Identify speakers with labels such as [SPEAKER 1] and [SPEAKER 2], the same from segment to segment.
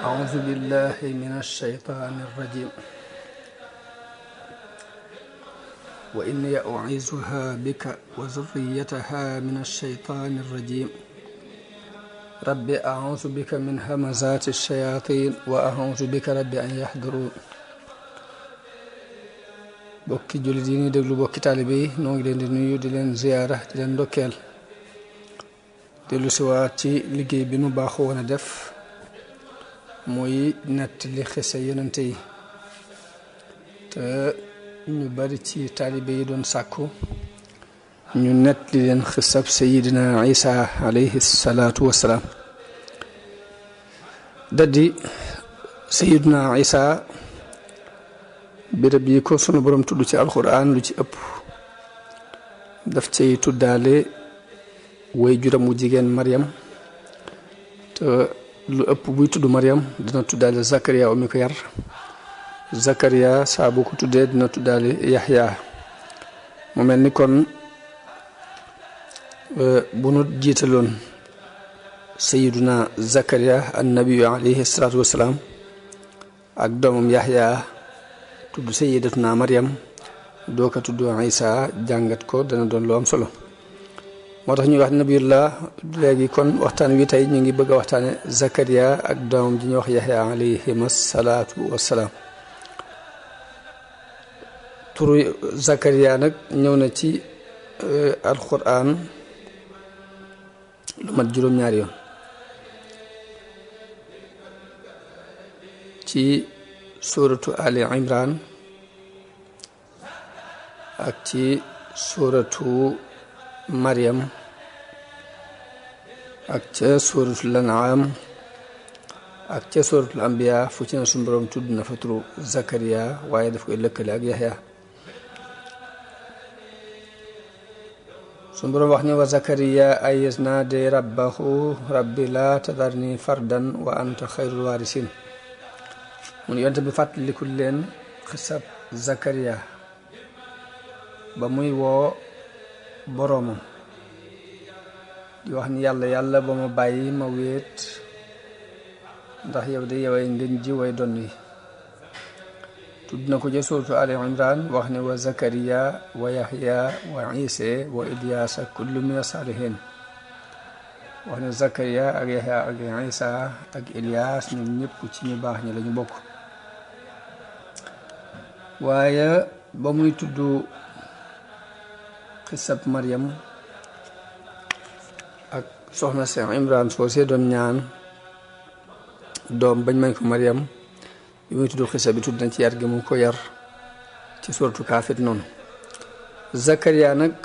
[SPEAKER 1] أعوذ بالله من الشيطان الرجيم وإني أعيذها بك وذريتها من الشيطان الرجيم رب أعوذ بك من همزات الشياطين وأعوذ بك رب أن يحضرون bokki jullit yi ñuy déglu bokki taalibe yi noo ngi leen di nuyu di leen ziyaara di leen ndokkeel dellu siwaat ci liggéey bi nu baaxoo woon a def mooy nettali xisa yonente yi te ñu bari ci taalibe yi doon sàkku ñu nettali leen xisab sayidina Isa alayhi salaatu wassalaam daddi sayidina Isa béréb yi ko sunu borom tudd ci alxuraan lu ci ëpp daf cay tuddaale way juram wu jigéen Maryam te lu ëpp buy tudd Maryam dina tuddaale Zakariya mi ko yar Zakariya saa bu ko tuddee dina tuddaale Yaxya mu mel ni kon bu nu jiitaloon sayiduna Zakariya annabiyu alayhi salaatu wassalaam ak doomam Yaxya tudd sayyidatuna Maryam doo ko tudd Isa jàngat ko dana doon lu am solo moo tax ñuy wax nabiyullah léegi kon waxtaan wi tey ñu ngi bëgg a waxtaane Zakariya ak doomam ji ñuy wax Yaxya alayhim salaatu wassalaam turu Zakariya nag ñëw na ci alquran lu mat juróom-ñaari yoon ci suratu Ali Imran ak ci suratu Maryam ak ca suratul An'am ak ca suratul Anbiya fu ci na suñu borom tudd na fa turu Zakariya waaye daf koy lëkkale ak Yaxya suñu borom wax ni wa Zakariya iz naada rabbahu rabbi la tadarni fardan wa anta xayrul waarisin mun yonte bi fàttalikul leen xisab Zakariya ba muy woo boroomam di wax ni yàlla ba ma bàyyi ma wéet ndax yow de yoway ngeen ji way donn yi tudd na ko ca suuratu Ali Imran wax ne wa Zakariya wa Yaxya wa Isa wa Ilyaasa kullu min as-saalihin wax ne Zakariya ak Yaxya ak Isa ak Ilyaas ñoom ñëpp ci ñu baax ñi lañu bokk waaye ba muy tudd xisab Maryam ak soxna si Imran soo see doon ñaan doom bañ mañ ko Maryam bi muy tudd xisab bi tudd na ci yar gi mu ko yar ci suratu Kaafit noonu Zakariya nag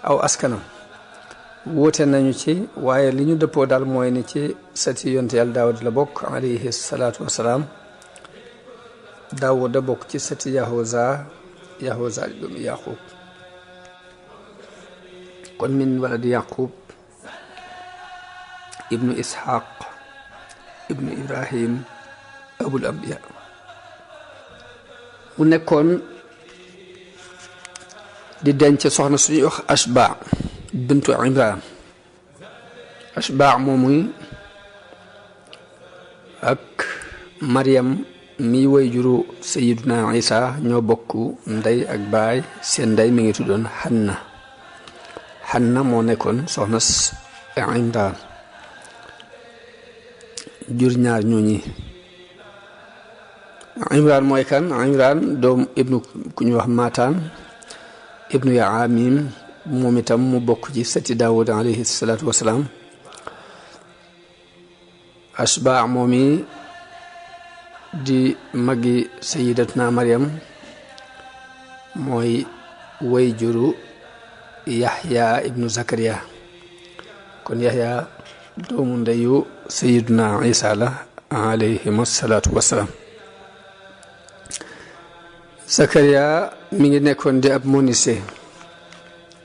[SPEAKER 1] aw askanam wóote nañu ci waaye li ñu dëppoo daal mooy ni ci sati yonte yàlla Daawud la bokk alayhi salaatu wassalaam Daawuda bokk ci sati Yahuza di doomu Yaqub kon min waladi Yaqub ibnu Ishaq ibnu Ibrahim abul anbiya mu nekkoon di denc soxna suñuy wax Ashba bintu Imran Ashba moomuy ak Maryam mi way juru sayiduna Isa ñoo bokk ndey ak baay seen ndey mi ngi tuddoon Hanna moo nekkoon soxna Imran jur ñaar ñooñi Imran mooy kan Imran doom ibnu ku ñu wax Mataan ibnu Yaamim moom itam mu bokk ci sati Daawud alayhi salaatu wassalaam Ashba moomi di magi sayidatuna Maryam mooy way juru Yaxya ibnu Zakariya kon Yaxya doomu ndeyu sayiduna Isa la alayhim salaatu wassalaam Zakariya mi ngi nekkoon di ab menuisier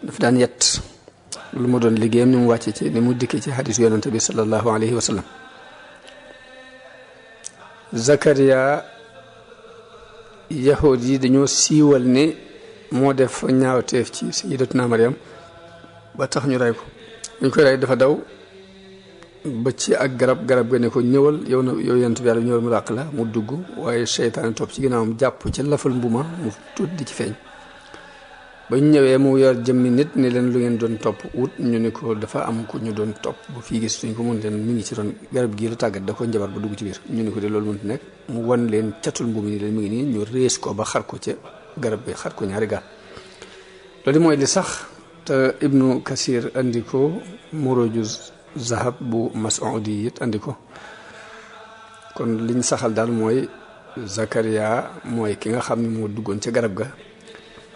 [SPEAKER 1] daf daan yett lu mu doon liggéeyam ni mu wàcce ci ni mu dikkee ci xadiis yonante bi sallallahu alayhi wa sallam Zakariya yahood yi dañoo siiwal ne moo def ñaawteef ci sayyidatuna Maryam ba tax ñu rey ko ñu koy rey dafa daw ba ci ak garab ga ne ko ñëwal yow yonent bi yàlla ñëwal mu ràq la mu dugg waaye seytaane topp ci ginnaawam jàpp ci lafal mbuma mu tuut di ci feeñ ba ñu ñëwee mu yor jëmmi nit ne leen lu ngeen doon topp wut ñu ne ko dafa am ku ñu doon topp bu fii gis suñ ko mun leen mi ngi ci ron garab gii la tàggat da ko njabar ba dugg ci biir ñu ne ko de loolu mënut nekk mu wan leen catul mbumi ni leen mi ngi nii ñu rees ko ba xar ko ca garab bi xar ko ñaari gaal loolu mooy li sax te Ibnu Kasir andi ko Muruju Zahab bu Mas'udi it andi ko kon liñ saxal daal mooy Zakaria mooy ki nga xam ne moo duggoon ca garab ga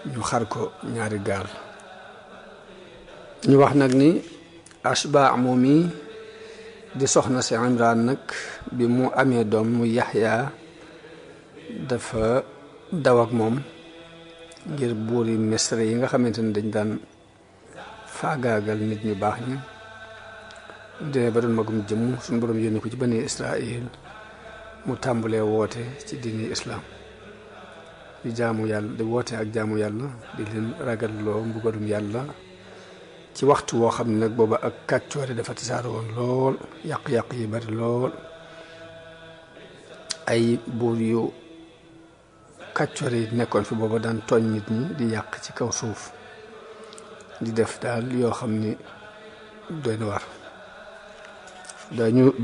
[SPEAKER 1] ñu xar ko ñaari gaal ñu wax nag ni Ashba moom mi di soxna si Imran nag bi mu amee doom mu Yaxya dafa daw ak moom ngir buuri Misra yi nga xamante ne dañ daan faagaagal nit ñu baax ñi dee ba doon magum jëmm suñu borom yónni ko ci bani Israil mu tàmbalee woote ci diini islam di jaamu yàlla di woote ak jaamu yàlla di leen ragalloo mbugalum yàlla ci waxtu woo xam ne nag booba ak kàccoore dafa tasaaroo woon lool yàq-yàq yi bari lool ay buur yu kàccoore yi nekkoon fi booba daan tooñ nit ñi di yàq ci kaw suuf di def daal yoo xam ni doy na war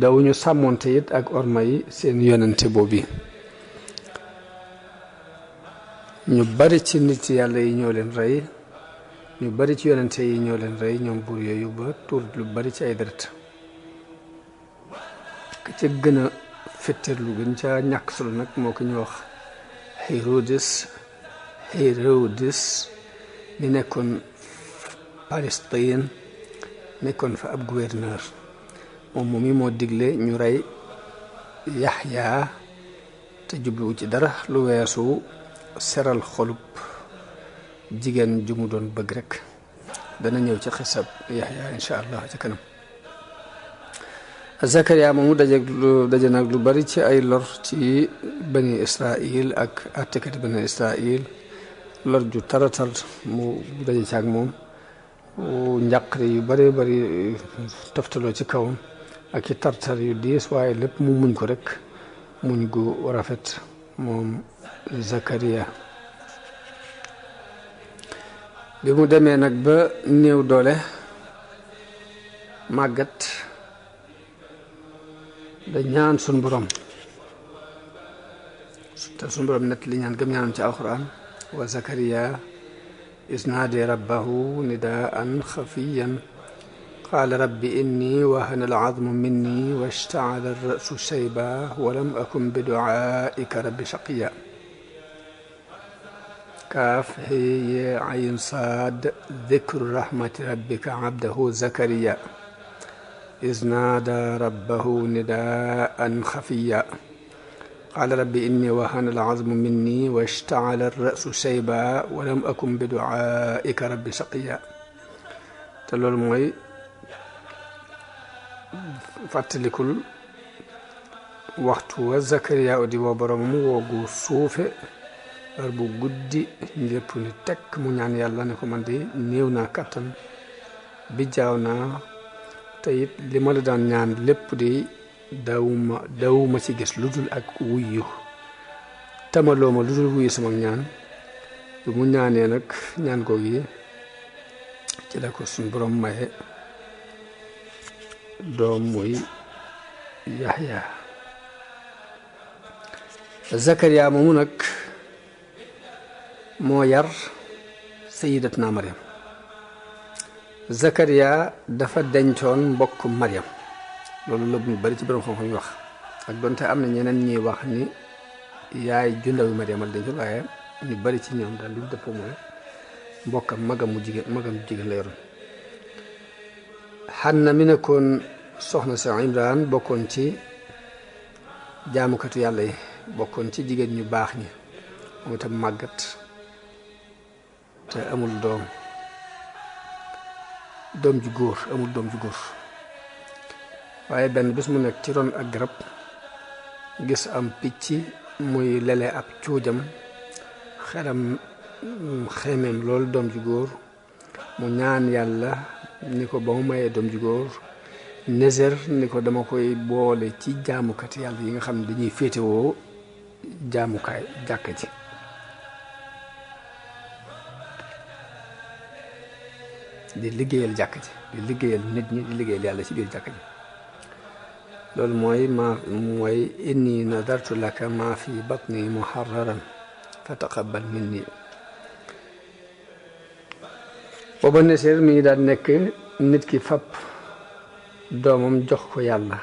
[SPEAKER 1] dawuñu sàmmoonte it ak orma yi seen yonente boobu ñu bari ci nit yàlla yi ñoo leen rey ñu bari ci yonente yi ñoo leen rey ñoom buur yooyu ba tuur lu bari ci ay deret ka ca gën a fetteerlu gën ca ñàkk solo nag moo ko ñu wax Hérodis mi nekkoon Palestine nekkoon fa ab gouverneur moom mi moo digle ñu rey Yaxya te jubluwu ci dara lu weesu seral xolub jigéen ju mu doon bëgg rek dana ñëw ci xisab Yaxya insha allah ci kanam Zakaria moomu daje nag lu bari ci ay lor ci bani Israil ak àttekati bani Israil lor ju taratar mu daje ci ak moom njàqare yu bari bari toftaloo ci kawam ak ci tartar yu diis waaye lépp mu muñ ko rek muñ gu rafet moom Zakaria bi mu demee nag ba néew doole màggat da ñaan sun borom te sun borom nett li ñaan gëm ñaanam ci alquran wa Zakaria is naadi rabbahu nidaan xafiyan qaala rabbi inni wahana alazmu minni washtaala alrasu shayba walam akun biduaaika rabbi shaqiya kaaf hee ayn saad dikru rahmati rabbika abdahu Zakaria is naada rabbahu nidaan xafiya qaala rabbi inni wahana alazmu minni washtaala alrasu shayba walam akun biduaaika rabbi shaqiya te loolu mooy fàttalikul waxtu wa Zakaria di woo boromam woogu suufe heure bu guddi lépp ni tekk mu ñaan yàlla ne ko man de néew naa kàttan bi jaaw naa te it li ma la daan ñaan lépp de dawuma ci gis lu dul ak wuyu tamaloo ma lu dul wuyu sama ñaan bi mu ñaanee nag ñaan googu yi ci la ko suñ borom maye doom muy Yaxya Zakaria moomu nag moo yar sayyidatuna Maryam Zakaria dafa dencoon mbokk Maryam loolu la ñu bari ci borom xam-xam yi wax ak donte am na ñeneen ñuy wax ni yaay ju ndaw Maryam la dencoon waaye ñu bari ci ñoom daal lu dëppoo mooy mbokkam magam jigéen la yoroon Xanna mi nekkoon soxna si Imran bokkoon ci jaamukatu yàlla yi bokkoon ci jigéen ñu baax ñi moom itam màggat te amul doom ju góor waaye benn bis mu nekk ci ron ak garab gis am picc muy lele ab cuujam xelam xemeem loolu doom ju góor mu ñaan yàlla ni ko ba mu mayee doom ju góor Nézer ni ko dama koy boole ci jaamukat yàlla yi nga xam ne dañuy féetewoo jaamukaay jàkka ji di liggéeyal jàkka ji di liggéeyal nit ñi di liggéeyal yàlla ci biir jàkka ji loolu mooy inni nadartu laka ma fi batni muharraran fa taqabbal minni booba Nézer mi ngi daan nekk nit ki fab doomam jox ko yàlla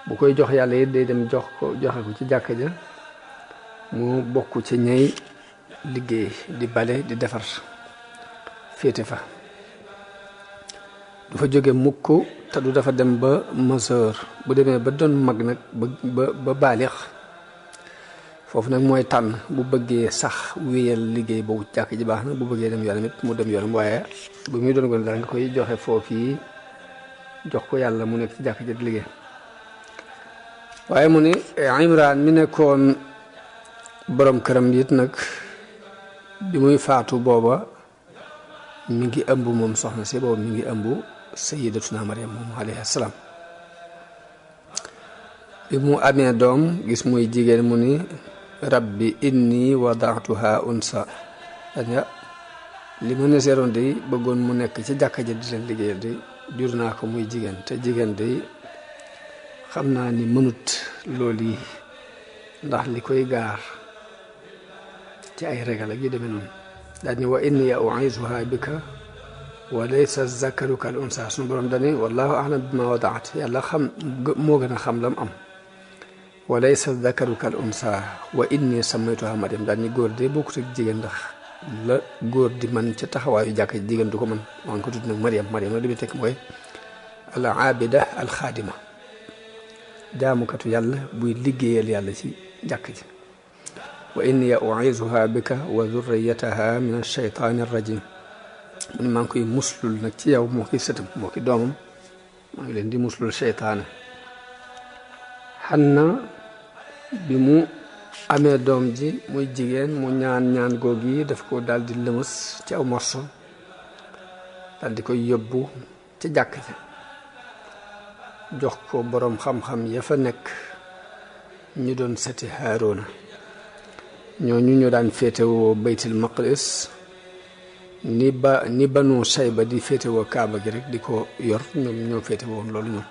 [SPEAKER 1] bu koy jox yàlla it day dem joxe ko ci jàkka ja mu bokk ci ñay liggéey di bale di defar féete fa du fa jóge mukk te du dafa dem ba majeur bu demee ba doon mag nag ba baalix foofu nag mooy tànn bu bëggee sax wéyal liggéey boobu jàkk ji baax na bu bëggee dem yoonam it mu dem yoonam waaye bu muy doon gone daal nga koy joxe foofu yi jox ko yàlla mu nekk ci jàkk ji di liggéey waaye mu ni Imraan mi nekkoon borom këram it nag bi muy faatu booba mi ngi ëmb moom soxna si boobu mi ngi ëmb sayyidatuna Maryam moom alayhi salaam bi mu amee doom gis muy jigéen mu ni rabbi inni wadaatuha unsa daña li ma neseeroon day bëggoon mu nekk ci jàkka ji di leen liggéeyal day jur naa ko muy jigéen te jigéen day xam naa ni mënut loolu yi ndax li koy gaar ci ay régal ak yu demee noonu daal ni wa inni u'iizuha bika wa laysa zakaru kal unsa suñu borom dani wallahu a'lam bima wadaat yàlla xam moo gën a xam lam am wa laysa zakaru kal unsa wa inni sammaytuha Maryam daal ni góor de bokkut ak jigéen ndax la góor di man ca taxawaayu jàkk jigéen du ko mën maa ngi ko tudd nag Maryam Maryam nag li muy tekk mooy al aabida al xaadima jaamukatu yàlla buy liggéeyal yàlla ci jàkk ji wa inni u'iizuha bika wa dhurriyyataha min ash-shaytaani ar-rajiim mu ne maa ngi koy muslul nag ci yow moo ki sëtam moo ki doomam maa ngi leen di muslul seytaane Xanna bi mu amee doom ji muy jigéen mu ñaan googu yi daf ko daal di lëmës ci aw morso daal di koy yóbbu ci jàkk ji jox ko boroom xam-xam ya fa nekk ñu doon seti Haaruna ñooñu ñu daan féetewoo baytul maqdis ni banu Sayba di féetewoo kaaba gi rek di ko yor ñoom ñoo féetewoo loolu ñoom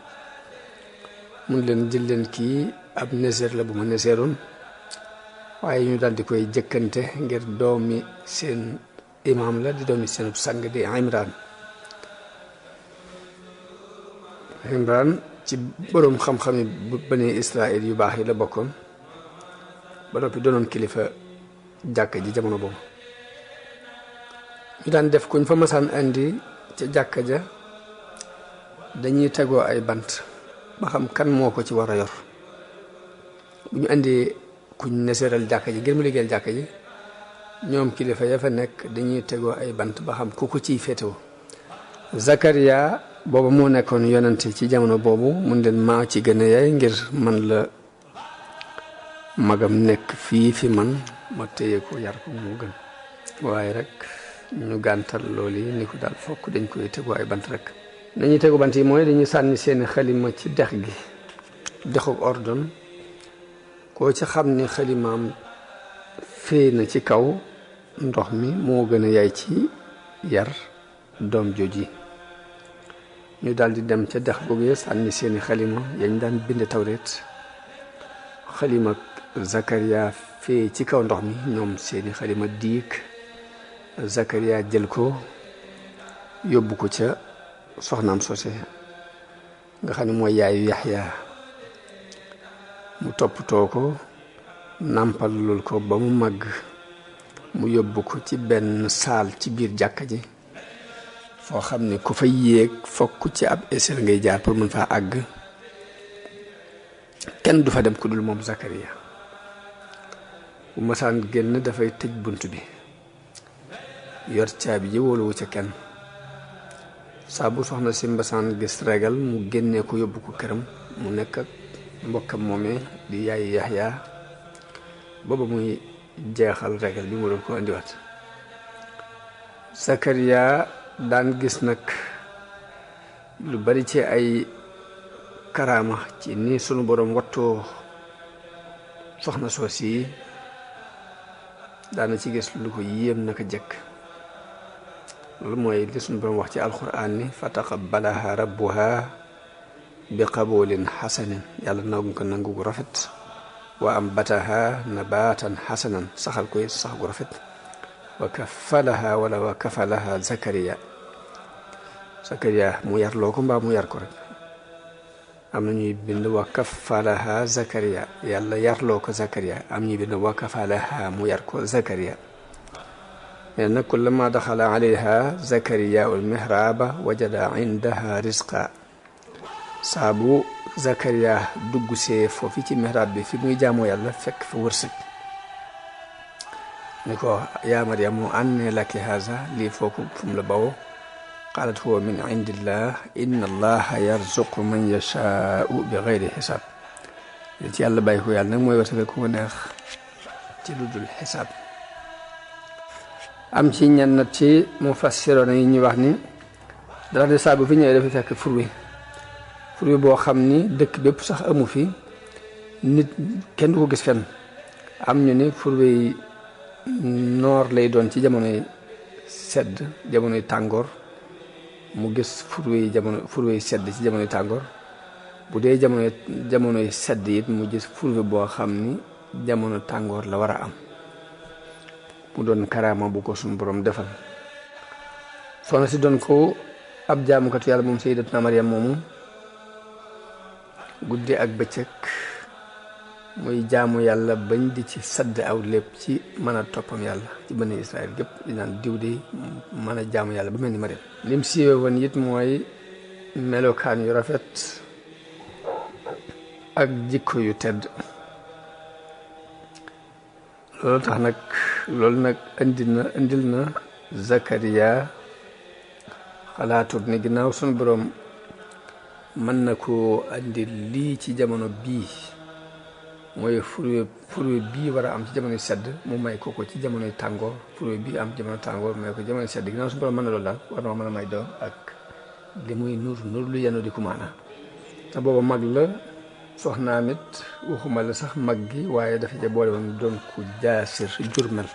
[SPEAKER 1] mun leen jël leen kii ab Nézer la bu ma Nézeroon waaye ñu daal di koy jëkkante ngir doomi seen imaam la di doomi seen sang di Imraan ci boroom xam-xami bani Israël yu baax yi la bokkoon ba noppi doonoon kilifa jàkka ji jamono boobu ñu daan def kuñ fa masaan indi ca jàkka ja dañuy tegoo ay bant ba xam kan moo ko ci war a yor bu ñu indi kuñ neseeral jàkka ji ngir mu liggéeyal jàkka ji ñoom kilifa ya fa nekk dañuy tegoo ay bant ba xam ku ko ciy féetewoo Zakariya booba moo nekkoon yonante ci jamono boobu mun leen maa ci gën a yaay ngir man la magam nekk fii fi man ma téye ko yar ko mu gën waaye rek ñu gàntal loolu yi ni ko daal fokk dañ koy tegu ay bant rek nañuy tegu bant yi mooy dañuy sànni seeni xalima ci dex gi dexu ordon koo ci xam ni xalimaam fee na ci kaw ndox mi moo gën a yaay ci yar doom jooji ñu daldi dem ca dex googee sànni seeni xalima yañ daan binde tawreet xalima Zakariya fee ci kaw ndox mi ñoom seeni xalima diig Zakariya jël ko yóbbu ko ca soxnaam sose nga xam ne mooy yaayu Yaxya mu toppatoo ko nàmpalul ko ba mu màgg mu yóbbu ko ci benn saal ci biir jàkka ji foo xam ne ku fa yéeg fokk ci ab échelle ngay jaar pour mën faa àgg kenn du fa dem ku dul moom Zakariya bu masaan génn dafay tëj bunt bi yor caabi ji wóoluwu ca kenn saa bu soxna si mbasaan gis regal mu génnee ko yóbbu ko këram mu nekk ak mbokkam moomee di yaay Yaxya booba muy jeexal regal bi mu doon ko indiwaat. Zakariya daan gis nag lu bari ci ay karaama ci ni sunu borom wattoo soxna soos yi daana ci gis lu ko yéem naka jëkk. loolu mooy li sunu borom wax ci alquran ni fa taqabbalaha rabbuha bi qaboolin xasanin, yàlla nangu ko nangu gu rafet. wa ambataha nabatan xasanan, saxal koy sax gu rafet. wa kafalaha wala wa kafalaha Zakariya mu yar loo ko mbaa mu yar ko rek. am na ñuy bind wa kafalaha Zakariya, yàlla yarloo ko Zakariya. am ñuy bind wa kafalaha mu yar ko Zakariya. mais nag kullama daxala alayha Zakariya al mihraba wajada indaha rizqa. saabu Zakariya dugg see foofu ci mihrab bi fi muy jaamoo yàlla fekk fa wërsëg. ni ko yaa Maryamu anne laki haza, lii fooku fu mu la bawoo. qaalat huwa min indillah inna allaha yarzuqu man yashaau bi gayri xisaab. li ci yàlla bàyyi ko yàlla nag mooy wërsëgal ku ko neex ci lu dul xisaab. am ci ñenn ci mufassiroon yi ñuy wax ni dara de saabu fi ñëwee dafa fekk fur wi boo xam ni dëkk bépp sax amu fi, nit kenn du ko gis fenn. am ñu ni fur wi noor lay doon ci jamonoy sedd, jamonoy tàngoor mu gis fur wi sedd ci jamonoy tàngoor. bu dee jamonoy sedd it mu gis fur wi boo xam ni jamono tàngoor la war a am. mu doon karaama bu ko suñu borom defal. soxna si doon ko ab jaamukatu yàlla moom sayyidatuna Maryam moomu, guddi ak bëccëg muy jaamu yàlla bañ di ci sadd aw lépp ci mën a toppam yàlla ci bani Israël gépp di naan diw de mën a jaamu yàlla ba mel ni Maryam. lim siiwee woon it mooy melokaan yu rafet ak jikko yu tedd. loolu nag indil na Zakariya xalaatut ni ginnaaw sunu borom mën na ko andi lii ci jamono bii, mooy furwe bii war a am ci jamono sedd mu may ko ci jamonoy tàngoor. furwe bii am jamono tàngoor may ko jamono sedd. ginnaaw sunu borom mën na loolu daal war na mën a may doom ak li muy nur lu yenu di kumaana. te booba mag la, soxnaam it waxuma la sax mag gi, waaye dafa ja boole woon doon ku jaasir jurmel,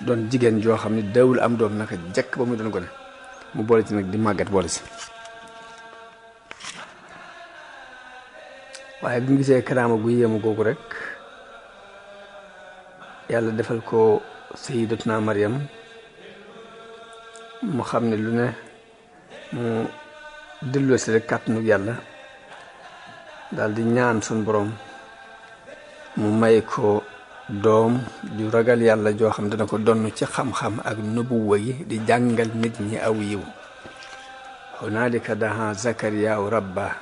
[SPEAKER 1] doon jigéen joo xam ne dawul am doom naka jekk ba muy doon gone. mu boole ci nag di màggat boole si. waaye bi mu gisee karaama gu yéemu googu rek yàlla defal ko sayyidatuna Maryam mu xam ne lu ne mu delloo si rek kàttanu yàlla daal di ñaan sun borom mu may ko doom ju ragal yàlla joo xam dana ko donn ci xam-xam ak nubuwa yi di jàngal nit ñi aw yiw. hunaalika daha Zakariya rabba,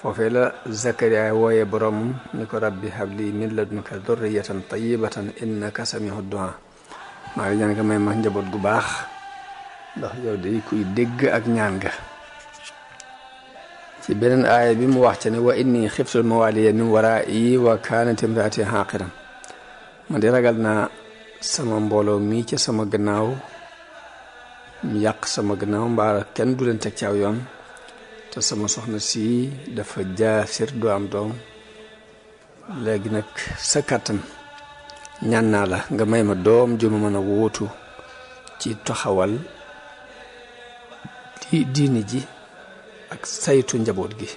[SPEAKER 1] foofee la Zakariya wooye boromam ni ko rabbi habli min ladunka durriyatan tayyibatan innaka samiu du'a. maa ngi ñaan nga may ma njaboot gu baax ndax yow day kuy dégg ak ñaan nga. ci beneen aaya bi mu wax ca ne wa inni xiftul mawaliya min waraa'i wa kaanat imraati haaqiran, man di ragal naa sama mbooloo mii ci sama gannaaw ñu yàq sama gannaaw mbaa kenn du leen teg ci aw yoon, te sama soxna si dafa jaasir du am doom. léegi nag sa kàttan ñaan naa la nga may ma doom ju ma mën a wóotu ci taxawal diini ji ak saytu njaboot gi.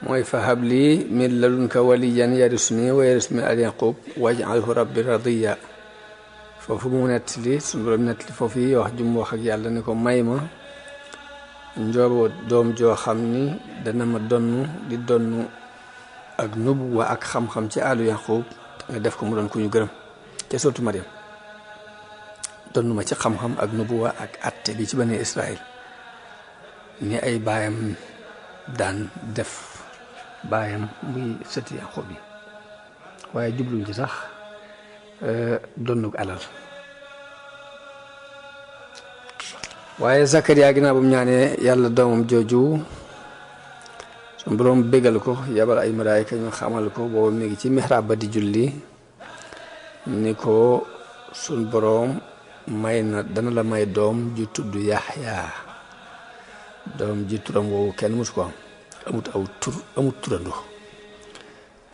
[SPEAKER 1] mooy fa habli min ladunka waliyan yarisuni wa yaris min ali yaqub waj'alhu rabbi radiya. foofu mu nettali suñu borom nettali foofu yi wax jum wax ak yàlla ni ko may ma njaboot doom joo xam ni dana ma donn di donn ak nubuwa ak xam-xam ci àllu yaqub, nga def ko mu doon ku ñu gërëm ca surtout Maryam. donn ma ci xam-xam ak nubuwa ak atte bi ci bani Israël ni ay baayam daan def, baayam muy sëti Yaqub bi, waaye jubluñ ci sax donnuk alal. waaye Zakariya ginnaaw bu mu ñaanee yàlla doomam jooju suñ boroom bégal ko yabal ay malaayka ñu xamal ko boobu mi ngi ci mihrab ba di julli ni ko suñ boroom may na dana la may doom ju tudd Yaxya doom ji turam woowu kenn musu ko am amut turando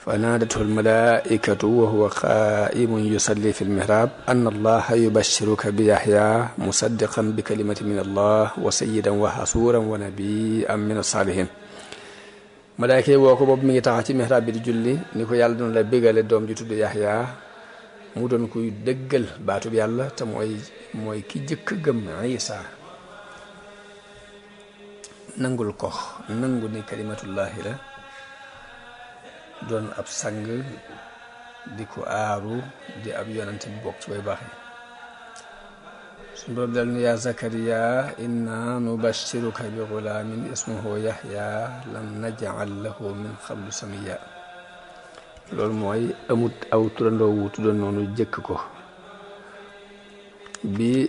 [SPEAKER 1] fa naadatu almalaikatu wa huwa qaimun yusalli fi lmihrab anna allaha yubashiruka bi Yaxya musaddiqan bi kalimati min allah wa sayyidan wa hasuran wa nabiyyan min as-salihin malaayka yi woo ko boobu mi ngi taxaw ci mihrab bi di julli ni ko yàlla doon la bégale doom ji tudd Yaxya mu doon kuy dëggal baatub yàlla te mooy ki jëkk gëm Isa nangul ko nangu ni kalimatullahi la doon ab sang di ko aaru di ab yonante bu bokk ci way baax yi suñu boroom dal ni yaa Zakariya inna nubashiruka bi gulaamin ismuhu Yaxya lam naj'al lahu min qablu samiyya loolu mooy amut aw turandoo wu tuddoon noonu jëkk ko bi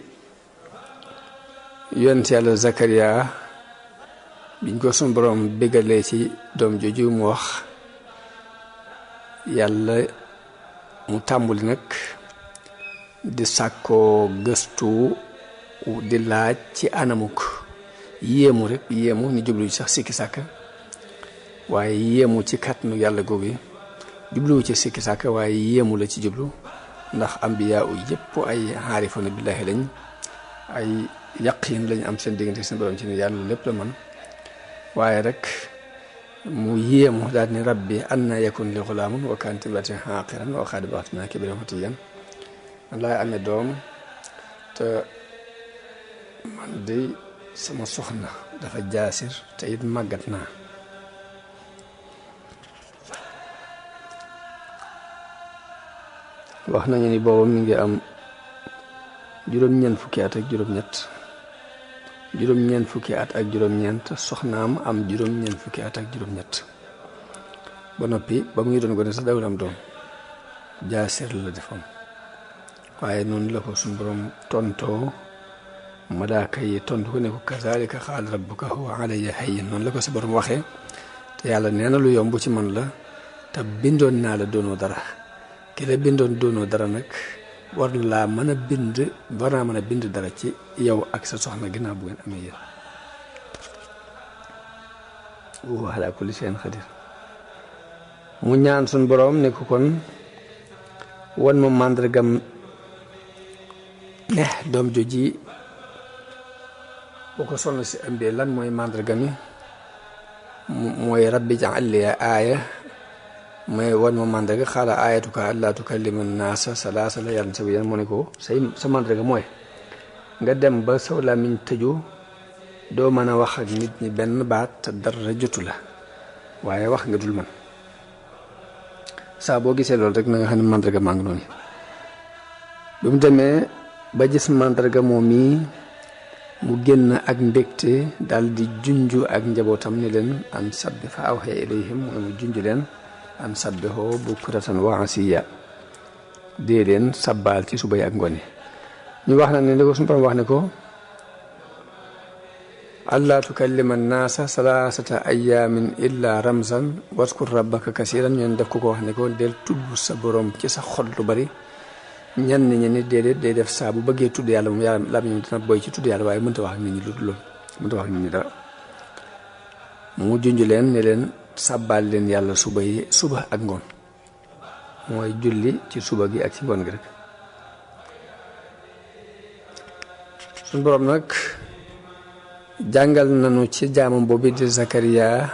[SPEAKER 1] yonent yàlla Zakariya biñ ko suñu boroom bégalee ci doom jooju mu wax yàlla mu tàmbuli nag di sàkkoo gëstu di laaj ci anamuk yéemu rek yéemu ni jublu sax sikki sàkka waaye yéemu ci kàttanu yàlla googu jubluwu ci sikki sàkka waaye yéemu la ci jublu ndax ambiyaa u yëpp ay xaarifoona billaahi lañ ay yaqiin lañ am seen diggante seen borom ci ne yàlla lépp la man waaye rek mu yéemu daal ni rabbi anna yakun li xulaamun wa kaanat imraati aaqiran wa qad balagtu min al-kibri fatiyyan man laay amee doom te man de sama soxna dafa jaasir te it màggat naa wax nañu ni booba mi ngi am juróom-ñeent fukki at ak juróom-ñett juróom-ñeent fukki at ak juróom-ñeent soxnaam am juróom-ñeent fukki at ak juróom-ñett ba noppi ba mu ngi doon gone sax dawul am doom jaasir la defoon waaye noonu la ko suñu borom tontoo malaaka yi tontu ko ne ko kazalika qaala rabbuka huwa alayya hayyin noonu la ko sa borom waxee te yàlla nee na lu yomb ci man la te bindoon naa la doonoo dara ki la bindoon doonoo dara nag war naa mën a bind dara ci yow ak sa soxna ginnaaw bu ngeen amee yéen wa ala kulli shay'in qadir mu ñaan suñ boroom ne ko kon wan ma màndargam ne doom joji boo ko sonn si ëmbee lan mooy màndarga mi mooy rabbi ja'al li aaya mooy wan ma màndarga xaala aayatuka allaa tukallima naasa salaasa layaalin sawiyyan mu ne ko sa màndarga mooy nga dem ba saw làmmiñ tëju doo mën a wax ak nit ñi benn baat te dara jotu la waaye wax nga dul man saa boo gisee loolu rek na nga xam ne màndarga maa ngi noonu bi mu demee ba gis màndarga moom mii mu génn ak mbégte daal di junju ak njabootam ni leen an sabbi fa awxee ilayhim mooy mu junju leen an sabbihoo bukratan wa asiya dee leen sabbaal ci suba yi ak ngoon yi ñu wax na ne li ko suñu borom wax ne ko allaa tukallima naasa salaasata ayaamin illa ramzan waskur rabbaka kasiran ñoon def ko wax ne ko del tudd sa borom ci sa xol lu bari ñenn ñi ni déedéet day def saa bu bëggee tudd yàlla moom yàlla la ñu dina boy ci tudd yàlla waaye mënta wax ak nit ñi lu dul loolu mënta wax ak nit ñi dara mu junj leen ne leen sàbbaal leen yàlla suba ak ngoon mooy julli ci suba gi ak ci ngoon gi rek suñu borom nag jàngal nañu ci jaamam boobu di Zakariya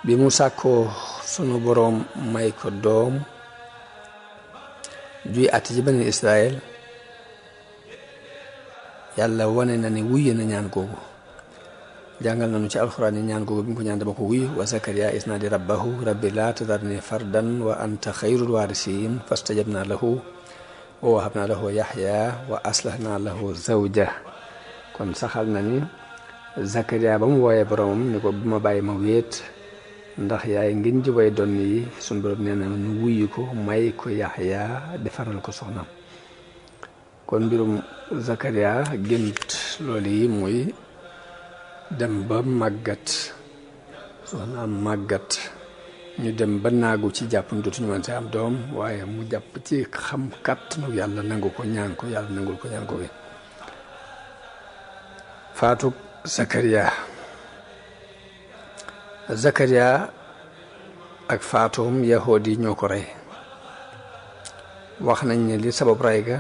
[SPEAKER 1] bi mu sàkkoo sunu borom may ko doom juy àtt ci bani Israël yàlla wane na ne wuye na ñaan googu jàngal nañu ci alxuraan yi ñaan googu bi mu ko ñaan dama ko wuyu wa Zakariya isnaadi rabbahu rabbi laa tadarni fardan wa anta xayrul waarisiin fastajabna lahu wa wahabna lahu yaxya wa aslahna lahu zawja kon saxal na ni Zakariya ba mu wooyee boromam ni ko bu ma bàyyi ma wéet ndax yaay ngeen ji way doon yi suñu borom nee na nu wuyu ko may ko yaxya defaral ko soxnaam kon mbirum Zakariya gént loolu yi muy dem ba màggat soxnaam màggat ñu dem ba naagu ci jàpp ne dootuñu mën am doom waaye mu jàpp ci xam kàttanu yàlla nangu ko ñaan ko yàlla nangul ko ñaan ko bi faatu Zakariya ak faatoom yahood yi ñoo ko rey wax nañ ne li sabab rey ga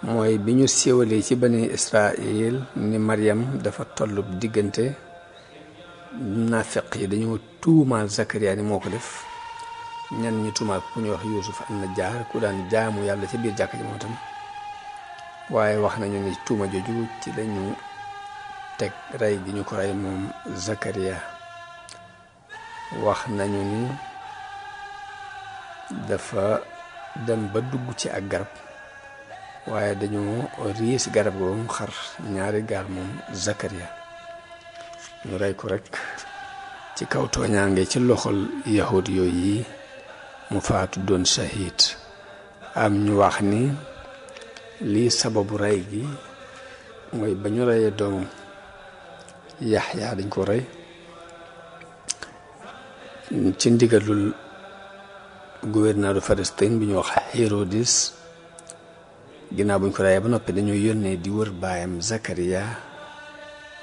[SPEAKER 1] mooy bi ñu siiwalee ci bani Israil ni Maryam dafa tollub diggante naafiq yi dañoo tuumaal Zakariya ni moo ko def ñan ñi tuumaal ku ñuy wax Yuusuf an-Najjaar ku daan jaamu yàlla ci biir jàkk ji moom tam waaye wax nañu ni tuuma jooju ci lañu teg rey gi ñu ko rey moom Zakariya wax nañu ni dafa dem ba dugg ci ak garab waaye dañoo riis garab googu mu xar ñaari gaal moom Zakariya ñu rey ko rek ci kaw tooñaange ci loxol yahud yooyu yi mu faatu doon shahid am ñu wax ni lii sababu rey gi mooy ba ñu reyee doomam Yaxya dañ ko rey ci ndigalul gouverneur de Palestine bi ñu wax Hérodis ginnaaw buñ ko reyee ba noppi dañoo yónnee di wër baayam Zakariya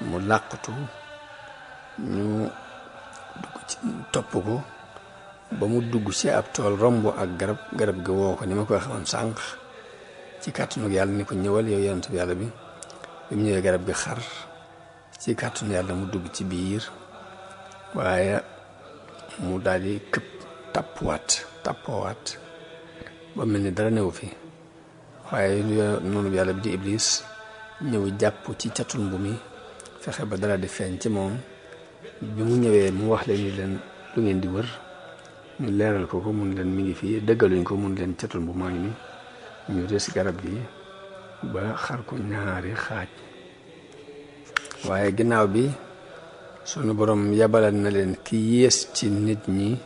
[SPEAKER 1] mu làqatu ñu dugg ci topp ko ba mu dugg ci ab tool romb ak garab gi woo ko ni ma koy xamoon sànq ci kàttanu yàlla ni ko ñëwal yow yonent bi yàlla bi mu ñëwee garab gi xar ci kàttanu yàlla mu dugg ci biir waaye mu daal di këpp tàppoowaat ba mel ni dara newu fi waaye noonu yàlla bi di Iblis ñëw jàpp ci catul mbu mi fexe ba dara di feeñ ci moom bi mu ñëwee mu wax leen ni leen lu ngeen di wër ñu leeral ko mun leen mi ngi fii dëggaluñ ko mun leen catul mbu maa ngi ni ñu des garab gi ba xar ko ñaari xaaj waaye ginnaaw bi sunu borom yabalal na leen ki yées ci nit ñi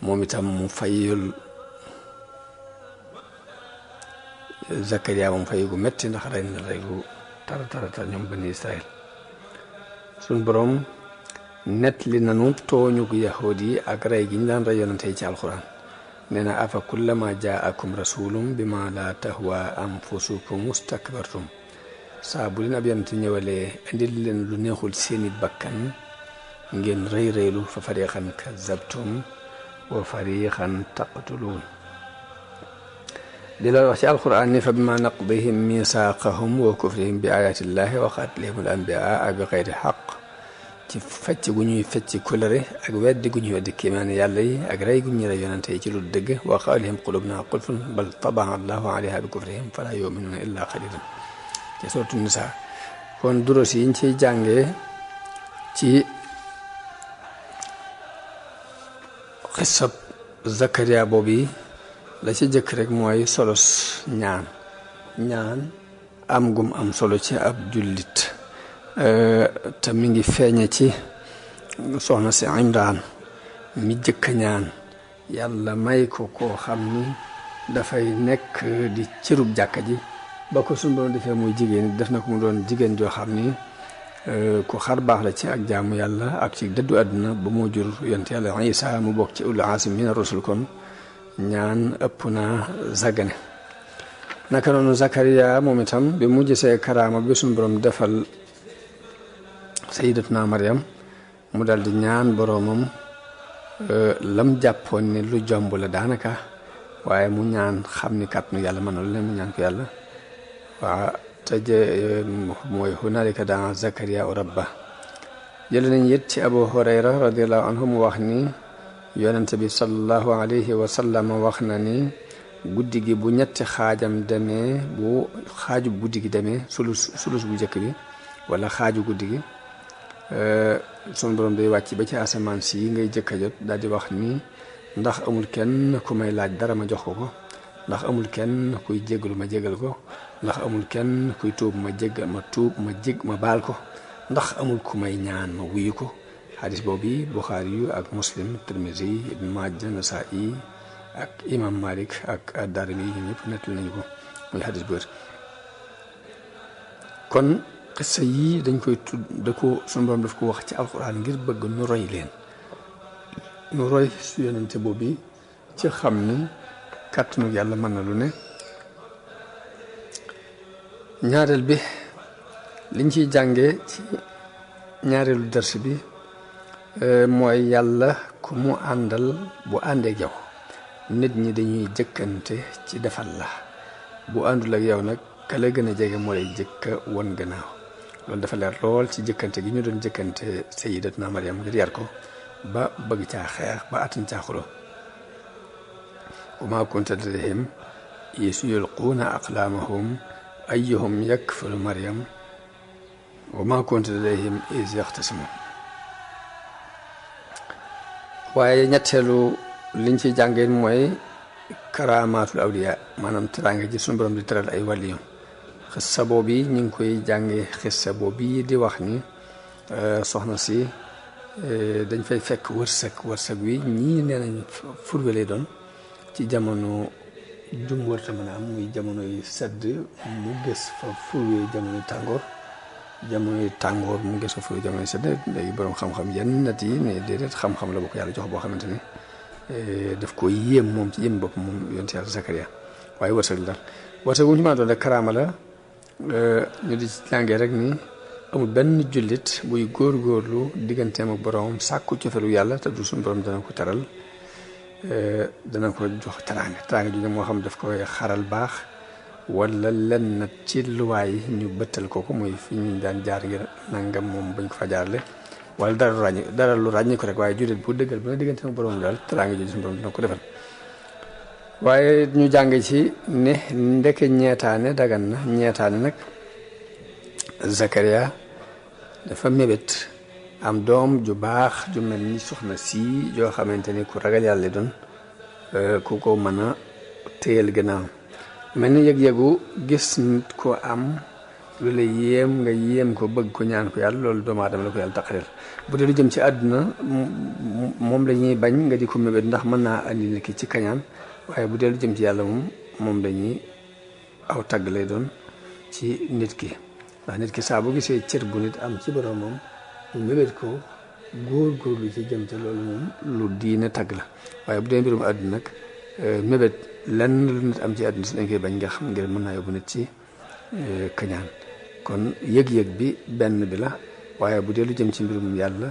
[SPEAKER 1] moom itam mu fayul Zakariya moom fay gu metti ndax rey na rey gu tara ñoom bani Israël sunu borom net li nanu tooñu gu yahuud yi ak rey gi ñu daan rey yonante yi ci alxuraan nee na afa kullama jaakum rasulum bima la tahwa anfusukum mustakbartum saa bu leen ab yonante ñëwalee indil leen lu neexul seeni bakkan ngeen rëylu fa fariqan kazzabtum wa fariqan taqtuluun di la wax ci alquran ni fa bima naqdihim misaaqahum wa kufrihim bi ayatillahi wa qatlihim al anbiyaa bi xayri xaq ci fecc gu ñuy fecc kulëre ak weddi gu ñuy weddi kiimaani yàlla yi ak rey gu ñuy rey yonante yi ci lu dëgg wa qawlihim qulubna qulfun bal tabaa allahu alayha bi kufrihim fala yuminuuna illa qalilan ci suratu Nisa kon duros yi ñu ciy jàngee ci xisab Zakariya boobu yi la ci jëkk rek mooy solos ñaan am gum am solo ci ab jullit te mi ngi feeñe ci soxna si Imraan mi jëkk ñaan yàlla may ko koo xam ni dafay nekk di cërub jàkka ji ba ko suñu doon defee muy jigéen def na ko mu doon jigéen joo xam ni ku xar baax la ci ak jaamu yàlla ak ci dëddu àdduna ba moo jur yonent yàlla Isa mu bokk ci ulul azmi mina rusul kon ñaan ëpp naa zagane naka noonu Zakariya moom itam bi mu gisee karaama bi suñu borom defal sayyidatuna Maryam mu dal di ñaan boroomam lam jàppoon ni lu jomb la daanaka waaye mu ñaan xam ni kàttanu yàlla mën na lu ne mu ñaan ko yàlla waa te mooy hunaalika daa Zakariya rabba jël nañ it ci Abu Hurayra radiallahu anhu mu wax ni yonente bi sallallahu alayhi wa sallam wax na ni guddi gi bu ñetti xaajam demee bu xaaju guddi gi demee sulus bu njëkk bi wala xaaju guddi gi sunu borom day wàcc ba ci asamaan si ngay jëkk a jot daal di wax ni ndax amul kenn ku may laaj dara ma jox ko ndax amul kenn kuy jéggalu ma jéggal ko ndax amul kenn kuy tuub ma jéggal ma tuub ma baal ko ndax amul ku may ñaan ma wuyu ko xadis boobu Buxaari yu ak Muslim Tirmisi Ibn Maaja Nasaa'i ak imam Malik ak Daarimi yi ñëpp nettali nañu ko muy xadis bu wér kon xissa yi dañ koy tudd da ko suñu borom daf ko wax ci alxuraan ngir bëgg nu roy leen nu roy su yonente boobu ci xam ni kàttanu yàlla mën na lu ne. ñaareel bi liñ ciy jàngee ci ñaareelu dars bi mooy yàlla ku mu àndal bu àndeek yow nit ñi dañuy jëkkante ci defal la bu àndul ak yow nag ka la gën a jege moo lay jëkka won gannaaw loolu dafa leer lool ci jëkkante gi ñu doon jëkkante sayyidatuna Maryam ngir yar ko ba bëgg caa xeex ba attan caa xulo wa maa kunta ladayhim iz yulquuna aqlaamahum ayyuhum yakfulu Maryam wa maa kunta ladayhim iz yaxtasimuun. waaye ñetteelu liñ ci jàngee mooy karaamaatul awliya maanaam teraanga ji suñu borom di teral ay wàlliyoom xissa boobu ñu ngi koy jàngee xissa boobu di wax ni soxna si dañ fay fekk wërsëg wi ñii nee nañ furwe lay doon ci jamono jum wërta mën a am muy jamono yi sedd mu gës fa furwe jamono tàngoor mu gës fa furwe jamono sedd. léegi borom xam-xam yenn nat yi ne déedéet xam-xam la bu ko yàlla jox boo xamante ni daf ko yéem moom ci yéem bopp moom yonent yàlla Zakariya waaye wërsëg la daal wërsëg bu ñu ci mën a doon rek karaama la ñu di ci jàngee rek ni amul benn jullit buy góorgóorlu digganteem ak boromam sàkku cofelu yàlla te du suñu borom dana ko teral dana ko jox teraanga ju ne moo xam daf koy xaral baax wala lenn ci luwaay ñu bëttal ko muy fi ñu daan jaar ngir nangam moom bañ ko fa jaarale wala dara lu ràññi ko rek waaye jullit bu dëggal bu ne diggante ak borom daal teraanga jooju suñu borom dina ko defal. waaye ñu jàng ci ne ndeke ñeetaane dagan na ñeetaane nag Zakariya dafa mébét am doom ju baax ju mel ni soxna sii joo xamante ni ku ragal yàlla doon ku ko mën a téyel gannaaw mel ni yëg-yëgu gis nit ko am lu la yéem nga yéem ko bëgg ko ñaan ko yàlla loolu doomu aadama la ko yàlla taqaleel bu dee lu jëm ci àdduna moom la ñuy bañ nga di ko mébét ndax mën naa andi nit ki ci kañaan waaye bu dee lu jëm ci yàlla moom dañuy aw tagg lay doon ci nit ki ndax nit ki saa bu gisee cër bu nit am ci borom moom mu mébét ko góor-góorlu ci jëm ci loolu moom lu diine tagg la waaye bu dee mbirum àdduna nag mébét lenn lu nit am ci àdduna si dañ koy bañ nga xam ngir mën naa yóbbu nit ci kañaan kon yëg-yëg bi benn bi la waaye bu dee lu jëm ci mbirum yàlla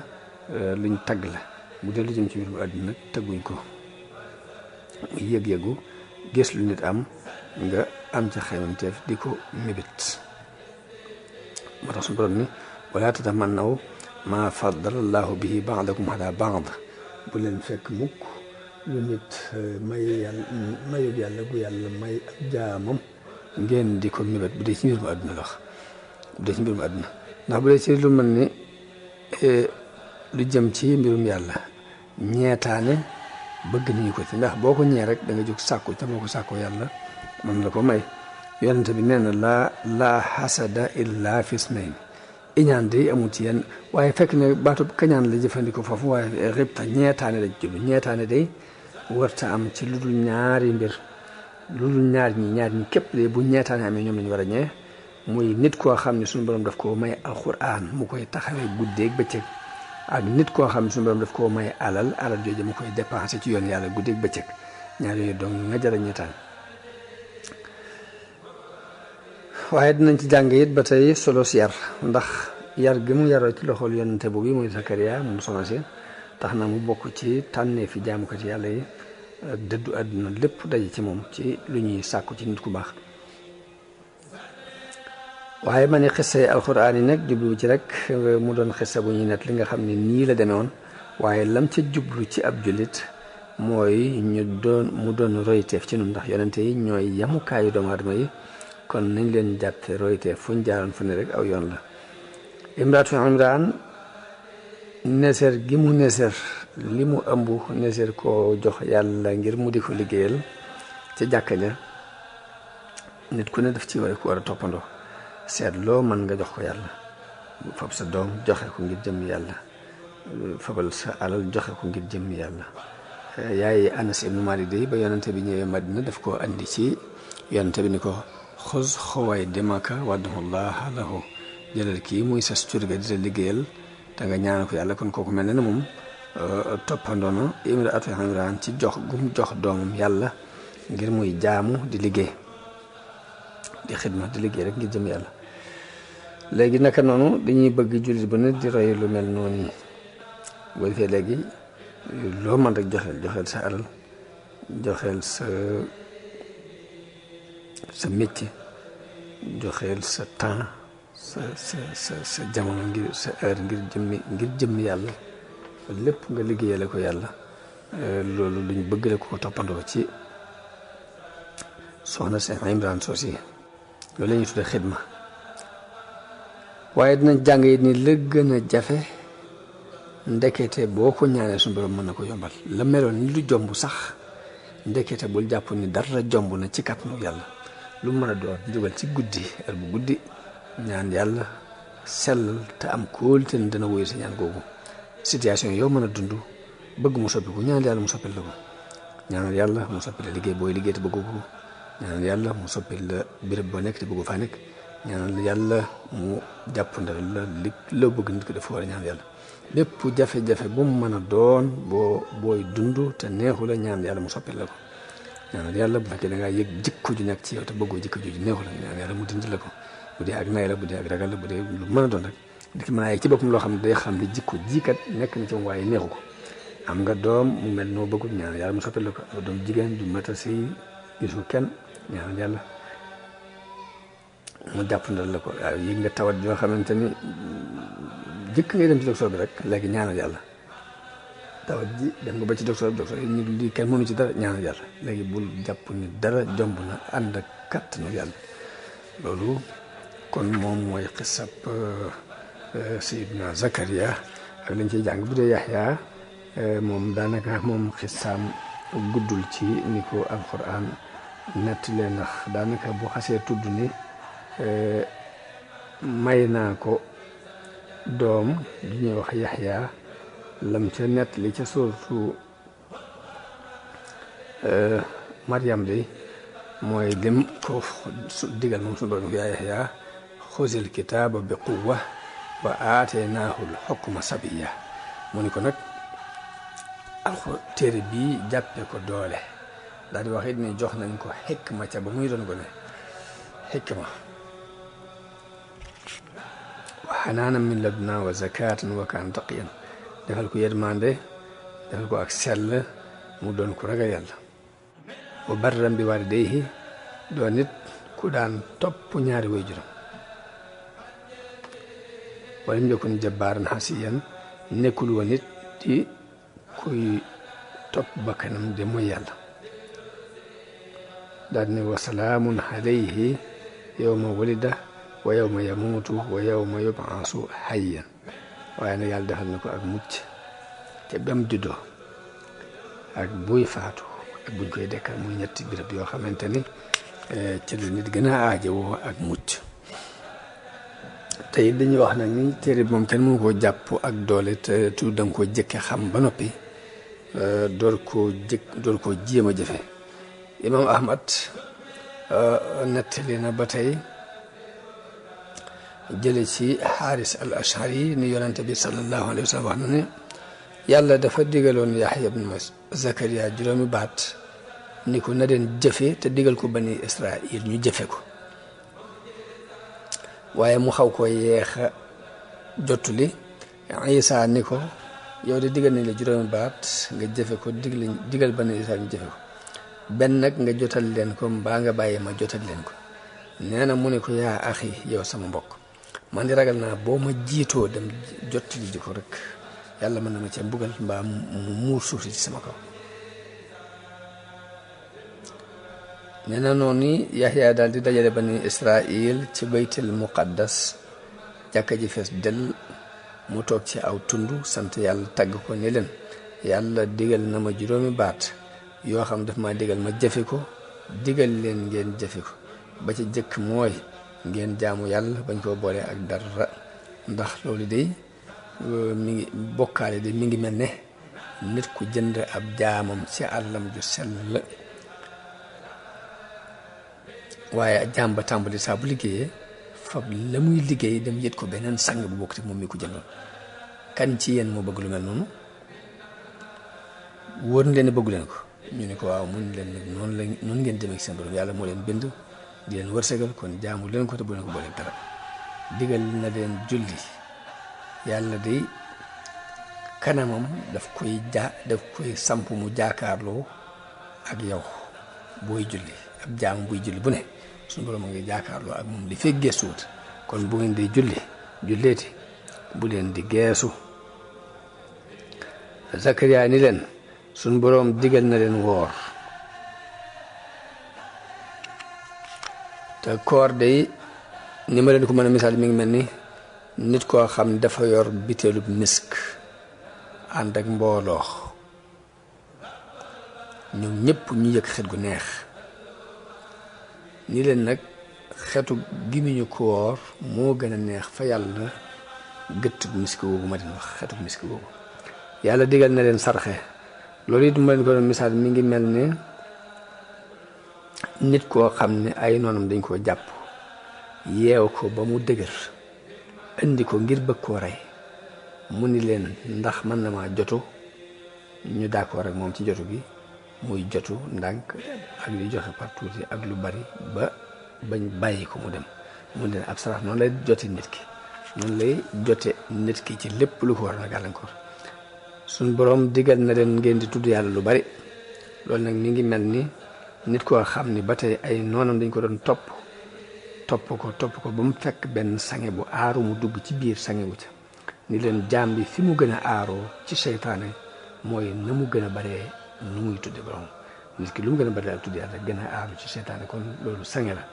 [SPEAKER 1] luñ tagg la bu dee lu jëm ci mbirum àdduna nag tagguñ ko yëg-yëgu gis lu nit am nga am ca xemanteef di ko mébét moo tax suñu borom ni wala tatamannaw maa faddala allahu bihi ba'dakum ala ba'd bu leen fekk mukk lu nit mayub yàlla gu yàlla may ab jaamam ngeen di ko mébét bu dee ci mbirum àdduna la wax bu dee ci mbirum àdduna ndax bu dee ci lu mel ni lu jëm ci mbirum yàlla ñeetaane bëgg nañu ko ci ndax boo ko ñee rek da nga jóg sàkku te boo ko sàkkoo yàlla mën la ko may yonente bi nee na laa xasada illa fi isnayn iñaan day amul ci yenn waaye fekk ne baatub kañaan la jëfandikoo foofu waaye ribta ñeetaane la jublu ñeetaane day warta am ci lu dul ñaari mbir lu dul ñaar ñi képp de bu ñeetaane amee ñoom lañu war a ñee muy nit koo xam ne suñu borom daf koo may alquran mu koy taxawee guddeeg bëccëg ak nit koo xam ne suñu borom daf koo may alal jooju mu koy dépensé ci yoon yàlla guddeeg bëccëg ñaar yooyu donc nga jara ñeetaan waaye dinañ ci jàng it ba tey solo si yar ndax yar gi mu yaroo ci loxol yonente boobu muy Zakariya moom soxna si tax na mu bokk ci tànnee fi jaamukat yàlla yi dëddu àdduna lépp daje ci moom ci lu ñuy sàkku ci nit ku baax waaye ma ne xissa alxuraan yi nag jublu ci rek mu doon xissa bu ñuy net li nga xam ne nii la demee woon waaye lam ca jublu ci ab jullit mooy mu doon royteef ci ñun ndax yonente yi ñooy yamukaayu doomu aadama yi kon nañ leen jàppe royteef fu ñu jaaroon fu ne rek aw yoon la imraatu imraan neser gi mu neser li mu ëmb neser koo jox yàlla ngir mu di ko liggéeyal ca jàkka ja nit ku ne daf ci war a toppandoo seet loo mën nga jox ko yàlla fab sa doom joxe ko ngir jëm yàlla fabal sa alal joxe ko ngir jëm yàlla yaay Anas ibnu Maalik day ba yonente bi ñëwee Madina daf ko andi ci yonente bi ni ko xuz xawaay demaka waddullaha lahu jëlal kii muy sa surga di la liggéeyal te nga ñaanal ko yàlla. kon kooku mel na ne moom toppandoona imraatu Imraan ci jox gum jox doomam yàlla ngir muy jaamu di liggéey di xidma di liggéey rek ngir jëm yàlla. léegi naka noonu dañuy bëgg jullit bu ne di roy lu mel noonu boo defee léegi loo mën rek joxeel sa alal, joxeel sa métier, joxeel sa temps, sa jamono ngir sa heure ngir jëmmi yàlla, lépp nga liggéeyale ko yàlla. loolu luñ bëgg la ko toppandoo ci soxna si Imraan soosi. loolu la ñuy tudde xidma. waaye dinañ jàng yi ni la gën a jafe ndekete boo ko ñaanee suñu borom mën na ko yombal. la meloon ni lu jomb sax ndekete bul jàpp ni dara jomb na ci kàttanu yàlla. lu mën a doon jógal ci guddi heure bu guddi ñaan yàlla sellal te am kóolute ni dana wóyu sa ñaan googu. situation yow mën a dund bëgg mu soppi ko ñaan yàlla mu soppil la ko. ñaanal yàlla mu soppil la liggéey booy liggéey te bëggu ko. ñaanal yàlla mu soppil la béréb boo nekk te bëggu faa nekk. ñaanal yàlla mu jàpp ndal la li loo bëgg nit ko def war a ñaan yàlla. bépp jafe-jafe bu mu mën a doon booy dund te neexu la ñaan yàlla mu soppil la ko. ñaanal yàlla bu fekkee da ngaa yëg jikko ju nekk ci yow te bëggoo jikko ju neexu la ñaan yàlla mu dindi la ko. bu dee ak nay la bu dee ak ragal la bu dee lu mën a doon rek di ki mën a yëg ci boppam loo xam ne day xam ne jikko jikat nekk na ci moom waaye neexu ko. am nga doom mu mel noo bëggul ñaan yàlla mu soppil la ko. am doom jigéen du mata si gisu kenn ñaanal yàlla mu jàpp ndal la ko. waaw yëg nga tawat yoo xamante ni jëkk ngay dem ci docteur bi rek léegi ñaanal yàlla. tawat ji dem nga ba ci docteur yi ñu lii kenn mënu ci dara ñaanal yàlla. léegi bul jàpp ni dara jomb na ànd ak kàttanu yàlla. loolu kon moom mooy xisab Sayyidina Zakariya ak lañ ciy jàng. bu dee Yaxya moom daanaka moom xisaam guddul ci ni ko alquran nettalee, ndax daanaka bu xasee tudd ni may naa ko doom du ñuy wax Yaxya, lam ca nettali ca suuratu Maryam bi mooy lim ko digal moom suñu borom yaa Yaxya xuzil kitaaba bi quwwa wa aataynaahu l-hukma sabiyya. mu ni ko nag téere bii jàppe ko doole. daal di wax it ni jox nañ ko xikma ca ba muy doon gone. xikma wa xanaanan min ladunaa wa zakatan wa kaana taqiyan. defal ko yërmande, defal ko ak sell, mu doon ko ragal yàlla. wa barran bi waalidayhi, doon nit ku daan topp ñaari waajuram. walam yakun jabbaaran xasiyan, nekkul woon nit di kuy topp bakkanam de mooy yàlla. daal ne wa salaamun alayhi yawma walida wa yawma yamuutu wa yawma yub'asu hayyan. waaye nag yàlla defal na ko ak mucc te bam juddoo ak buy faatu ak buñ koy dekkal, muy ñetti birab yoo xamante ni ci la nit gën a aajowoo ak mucc. te it dañuy wax nag ni téere bi moom kenn mënu koo jàpp ak doole te tu danga koo jëkke xam ba noppi door koo jéem a jëfe. Imam Ahmad nettali na ba tey jële ci Xaaris al Ashari ni yonente bi sallallahu alayhi wa sallam wax na ne yàlla dafa digaloon Yaxya ibn Zakariya juróomi baat ni ko na leen jëfe te digal ko bani Israil ñu jëfe ko. waaye mu xaw ko yeexa jottuli. Isa ni ko yow de digal nañ la juróomi baat nga jëfe ko, digal bani Israil ñu jëfe ko. benn nag nga jotal leen ko mbaa nga bàyyi ma jotal leen ko. nee na mu ne ko yaa axi yow sama mbokk, man di ragal naa boo ma jiitoo dem jottali ji ko rek yàlla mën na ma cee mbugal mbaa mu muur suuf si ci sama kaw. nee na noonu Yaxya daal di dajale bani Israil ci baytil muqaddas, jàkka ji fees del. mu toog ci aw tund sant yàlla, tagg ko ne leen yàlla digal na ma juróomi baat yoo xam daf ma digal ma jëfe ko, digal leen ngeen jëfe ko. ba ci jëkk mooy ngeen jaamu yàlla bañ koo boole ak dara, ndax loolu de mi ngi bokkaale de mi ngi mel ne nit ku jënd ab jaamam ci àllam ju sell, waaye jaam ba tàmbali saa bu liggéeyee fab la muy liggéey dem yët ko beneen sang bu bokk te moom mi ko jëndoon. kan ci yéen moo bëgg lu mel noonu wóor na leen ne bëggu leen ko ñu ne ko waaw mun leen nag noonu ngeen demee ak seen borom yàlla moo leen bind di leen wërsëgal kon jaamu leen ko te bu leen ko booleeg dara. digal na leen julli yàlla day kanamam daf koy samp mu jaakaarloo ak yow booy julli ab jaamu buy julli bu ne suñu borom a ngi jaakaarloo ak moom li fekk geesuwut kon bu ngeen di julleeti bu leen di geesu. Zakariya ni leen suñu borom digal na leen woor te koor day ni ma leen ko mën a misaal mi ngi mel ni nit koo xam ne dafa yor biteelub misk ànd ak mbooloo ñoom ñëpp ñu yëg xet gu neex ni leen nag xetu gimiñu koor moo gën a neex fa yàlla gëttub misk googu ma leen wax xetub misk googu. yàlla digal na leen sarxe loolu it ma leen ko doon misaal mi ngi mel ni nit koo xam ne ay noonam dañ koo jàpp yeew ko ba mu dëgër indi ko ngir bëgg koo rey mu ni leen ndax mën na maa jotu ñu d'accord ak moom ci jotu gi muy jotu ndànk ak li joxe partout ak lu bari ba bañ bàyyi ko mu dem mu leen ab sarax noonu lay jote nit ki noonu lay jote nit ki ci lépp lu ko war na gàllankoor. suñ borom digal na leen ngeen di tudd yàlla lu bari loolu nag mi ngi mel ni nit koo xam ni ba tey ay noonam dañ ko doon topp ko ba mu fekk benn sange bu aaru mu dugg ci biir sange wu ca ni leen jaam bi fi mu gën a aaroo ci seytaane mooy na mu gën a baree nu muy tudde borom nit ki lu mu gën a baree ak tudd yàlla gën a aaru ci seytaane kon loolu sange la.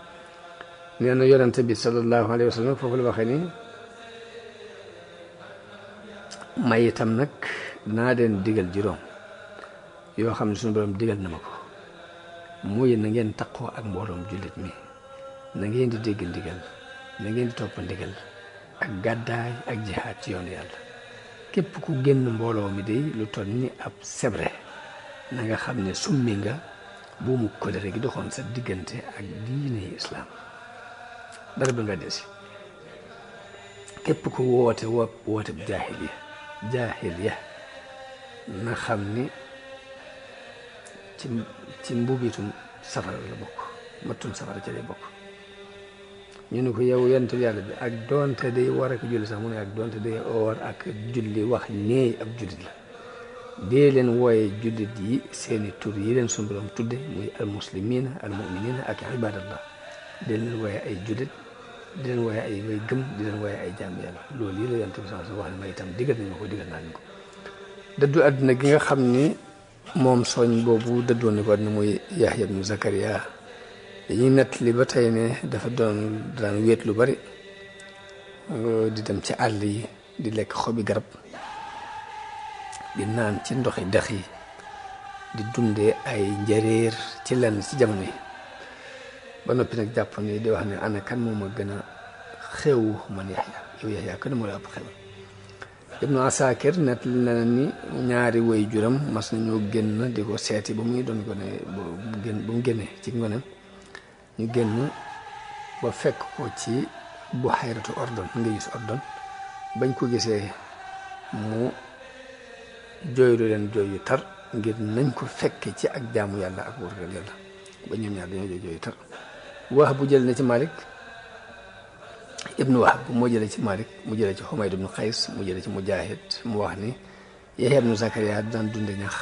[SPEAKER 1] nee na yonente bi sallallahu alayhi wa sallam foofu la waxee ni may itam nag naa leen digal juróom yoo xam ne suñu borom digal na ma ko muy na ngeen taqoo ak mbooloom jullit mi na ngeen di dégg ndigal na ngeen di topp ndigal ak gàddaay ak jihaad ci yoonu yàlla. képp ku génn mbooloo mi day lu toll ni ab sebre na nga xam ne summi nga buumu kóllëre gi doxoon sa diggante ak diine islaam dara ba nga desi. képp ku woote jaahiliya na xam ni ci mbubitum safara la bokk mattum safara ca lay bokk. ñu ne ko yow yonent yàlla bi ak doonte day war ak julli sax mu ne ak doonte day war ak julli wax nee ab jullit la dee leen wooye jullit yi seeni tur yi leen sunu borom tudde muy al muslimina al muminina ak ibadallah dee leen wooye ay jullit di leen wooye ay way gëm di leen wooye ay jaam yàlla loolu yi la yonent bi sax wax ne ma itam digal nañ ma ko digal naa ñu ko. dëddu àdduna gi nga xam ni moom soñ boobu dëddoon ni ko àdduna muy Yahya ibnu Zakariya dañuy nettali ba tey ne dafa daan wéet lu bari di dem ci àll yi di lekk xobi garab di naan ci ndoxi dex yi di dundee ay njëreer ci lenn ci jamono yi ba noppi nag jàpp ni di wax ne ana kan moo ma gën a xew man Yahya yow Yahya kan moo la ëpp xew. Ibnu Asakir nettali na ni ñaari way juram mas nañoo génn di ko seeti ba muy doon gone ba mu génnee ci ngoneem ñu génn ba fekk ko ci buhayratu ordon nga gis ordon bañ ko gisee mu jooylu leen jooy yu tar ngir nañ ko fekke ci ak jaamu yàlla ak wóorgal yàlla ba ñoom ñaar dañoo jooy yu tar. Wahb bu jël na ci Malik ibnu Wahb moo jëlee ci Malik mu jëlee ci Humayd ibnu Qays mu jëlee ci Mujahid mu wax ni Yahya ibnu Zakariya daan dunde ñax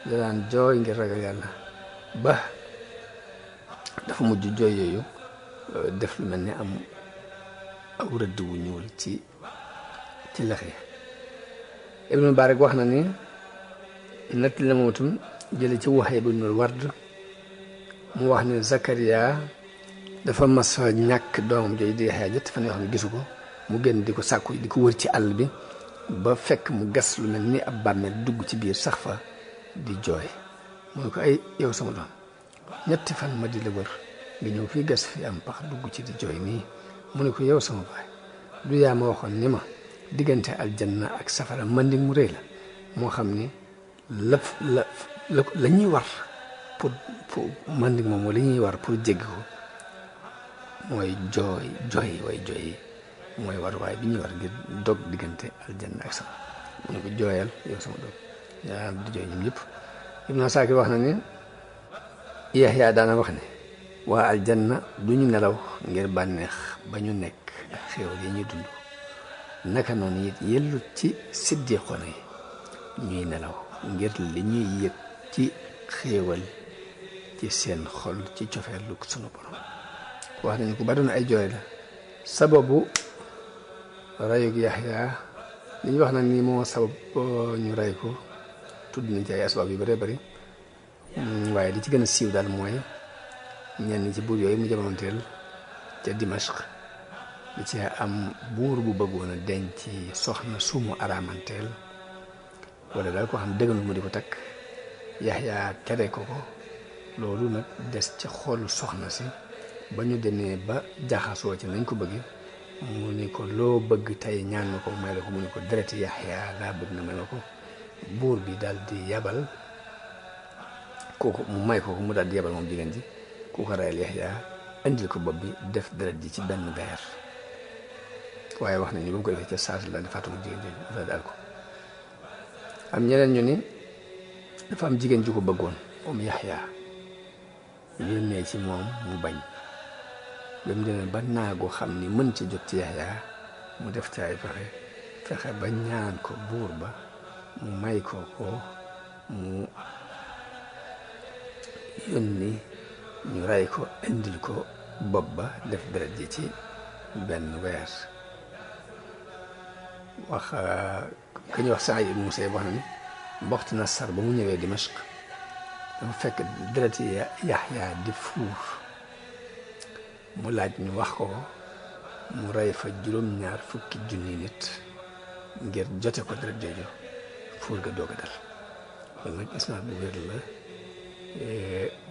[SPEAKER 1] da daan jooy ngir ragal yàlla ba dafa mujj jooy yooyu def lu mel ni am aw rëdd wu ñuul ci lex yi. Ibnu Mubarak wax na ni nett la moom itam jële ci Wahb ibnul Ward mu wax ne Zakariya dafa mas ñàkk doomam jooju di Yaxya ñetti fan yoo xam ne gisu ko mu génn di ko sàkku di ko wër ci àll bi ba fekk mu gas lu mel ni ab bàmmeel dugg ci biir sax fa di jooy mu ne ko ay yow sama doom ñetti fan ma di la wër nga ñëw fii gas fi am pax dugg ci di jooy nii mu ne ko yow sama baay du yaa ma waxoon ni ma diggante aljanna ak safara manding mu rëy la moo xam ni la ñuy war pour manding moom la ñuy war pour jéggi ko mooy jooy way jooy mooy waruwaay bi ñuy war ngir dog diggante aljanna ak sama mu ne ko jooyal yow sama dog yaa di jooy ñoom ñëpp. Ibnu Asakir wax na ni Yaxya daana wax ne waa aljanna duñu nelaw ngir bànneex ba ñu nekk ak xéewal yi ñuy dund naka noonu it yellut ci siddiqoona yi ñuy nelaw ngir li ñuy yëg ci xéewal ci seen xol ci cofeelu sunu borom. wax nañu ko ba doon ay jooy la sababu rayug Yaxya li ñu wax nag ni moo sabab ñu ray ko tudd nañ ci ay asbaab yu bëree bëri waaye li ci gën a siiw daal mooy ñenn ci buur yooyu mu jamonoonteel ca Dimashq li ci am buur bu bëggoon a denc soxna sumu araamanteel wala daal koo xam dëgganul mu di ko takk Yaxya tere ko loolu nag des ci xolu soxna si ba ñu demee ba jaxasoo ci nañ ko bëgg mu ni ko loo bëgg tey ñaan ma ko may la ko mu ni ko dereti Yaxya laa bëgg na may ma ko buur bi daal di yabal kooku mu may ko mu daal di yabal moom jigéen ji ku ko rayal Yaxya indil ko bopp bi def deret ji ci benn beer waaye wax nañu ba mu ko defee ca saasi la di faatu jigéen ji dafa daal ko am ñeneen ñu ni dafa am jigéen ju ko bëggoon moom Yaxya yónnee ci moom mu bañ ba mu demee ba naagu xam ni mën ci jot ci Yaxya mu def ci ay fexe ba ñaan ko buur ba mu may ko mu yónni ñu ray ko indil ko bopp ba def deret ji ci benn weer wax ka ñuy wax Saïd ibn Musayyib wax na ni Buxt Nassar ba mu ñëwee Dimashq dafa fekk deret yi Yaxya di fuur mu laaj ñu wax ko mu rey fa 7,000 nit ngir jote ko deret jooju fuur ga doog a dal loolu nag isnaad bu wér la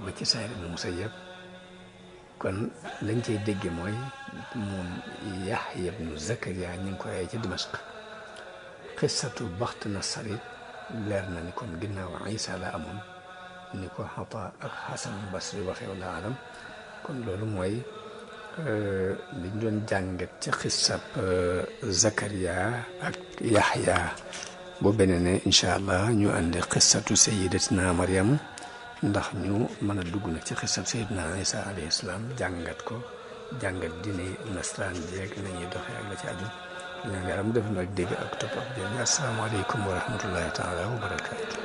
[SPEAKER 1] ba ci Saïd ibn Musayyib kon lañ cay dégge mooy moom Yaxya ibnu Zakariya ñu ngi ko rey ca Dimashq xissatu Buxt Nassar it leer na ni kon ginnaaw Isa la amoon ni ko Xata ak Xasan Basri waxee wala alam kon loolu mooy liñ doon jàngat ci xissab Zakariya ak Yaxya boo beneen ne incha allah ñu andi xissatu Sayyidatina Maryam ndax ñu mën a dugg nag ci xissab Sayyidina Isa alayhi salaam jàngat ko jàngat dine nasaraan jeeg la ñuy doxee ak la ci aju ñaan yàlla mu def na ak dégg ak topp ak jërëjëf asalaamaaleykum wa rahmatullahi taala wa barakaatu